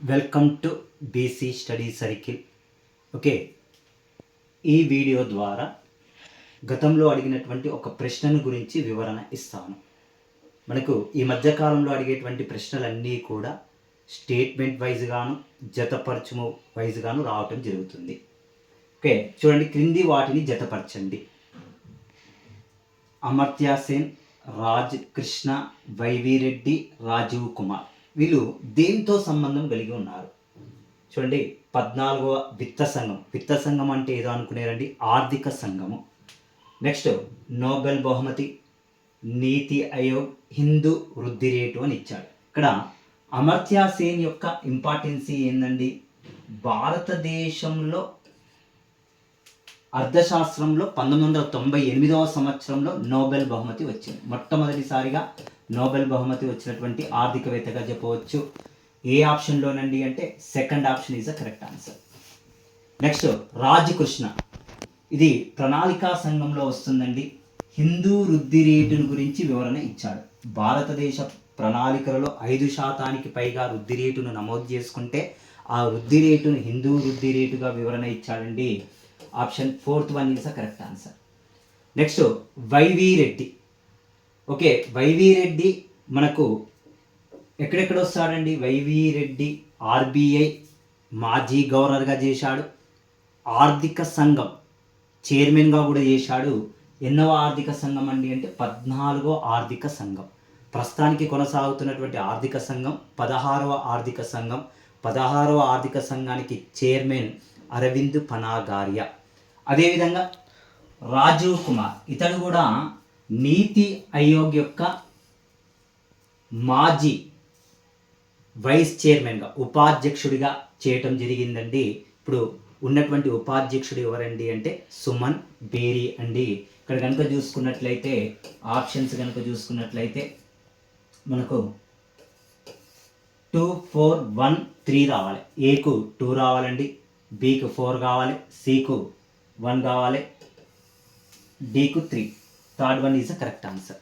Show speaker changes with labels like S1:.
S1: Welcome to BC study circle. Okay, ఈ video ద్వారా గతంలో అడిగినటువంటి ఒక ప్రశ్నను గురించి వివరణ ఇస్తాను. మనకు ఈ మధ్యకాలంలో అడిగేటువంటి ప్రశ్నలన్నీ కూడా స్టేట్మెంట్ వైజ్ గాను జతపరచుము వైజ్ గాను రావటం జరుగుతుంది. ఓకే, చూడండి, క్రింది వాటిని జతపరచండి. అమర్త్య సేన్, రాజ్ కృష్ణ, వైవి రెడ్డి, రాజీవ్ కుమార్ వీళ్ళు దేంతో సంబంధం కలిగి ఉన్నారు? చూడండి, 14వ విత్త సంఘం అంటే ఏదో అనుకునేరండి, ఆర్థిక సంఘము. నెక్స్ట్ నోబెల్ బహుమతి, నీతి ఆయోగ్, హిందూ వృద్ధి రేటు అని ఇచ్చాడు. ఇక్కడ అమర్త్య సేన్ యొక్క ఇంపార్టెన్సీ ఏందండి? భారతదేశంలో అర్థశాస్త్రంలో 1998వ సంవత్సరంలో నోబెల్ బహుమతి వచ్చింది. మొట్టమొదటిసారిగా నోబెల్ బహుమతి వచ్చినటువంటి ఆర్థికవేత్తగా చెప్పవచ్చు. ఏ ఆప్షన్లోనండి అంటే second option is the correct answer. Next Raj Krishna, ఇది ప్రణాళికా సంఘంలో వస్తుందండి. హిందూ వృద్ధి రేటును గురించి వివరణ ఇచ్చాడు. భారతదేశ ప్రణాళికలలో 5% పైగా వృద్ధి రేటును నమోదు చేసుకుంటే ఆ వృద్ధి రేటును హిందూ వృద్ధి రేటుగా వివరణ ఇచ్చాడండి. Option 4th one is the correct answer. Next YV Reddy. Okay, YV Reddy మనకు ఎక్కడెక్కడ వస్తాడండి? వైవి రెడ్డి ఆర్బీఐ మాజీ గవర్నర్గా చేశాడు, ఆర్థిక సంఘం చైర్మన్గా కూడా చేశాడు. ఎన్నవ ఆర్థిక సంఘం అండి అంటే 14వ ఆర్థిక సంఘం. ప్రస్తుతానికి కొనసాగుతున్నటువంటి ఆర్థిక సంఘం 16వ ఆర్థిక సంఘం. 16వ ఆర్థిక సంఘానికి చైర్మన్ అరవింద్ పనాగారియా. అదేవిధంగా రాజీవ్ కుమార్, ఇతడు కూడా నీతి ఆయోగ్ యొక్క మాజీ వైస్ చైర్మన్గా ఉపాధ్యక్షుడిగా చేయటం జరిగిందండి. ఇప్పుడు ఉన్నటువంటి ఉపాధ్యక్షుడు ఎవరండి అంటే సుమన్ బేరీ అండి. ఇక్కడ కనుక చూసుకున్నట్లయితే ఆప్షన్స్ కనుక చూసుకున్నట్లయితే మనకు 2, 4, 1, 3 రావాలి. ఏకు 2 రావాలండి, బికు 4 కావాలి, సికు 1 కావాలి, డికు 3. Third one is the correct answer.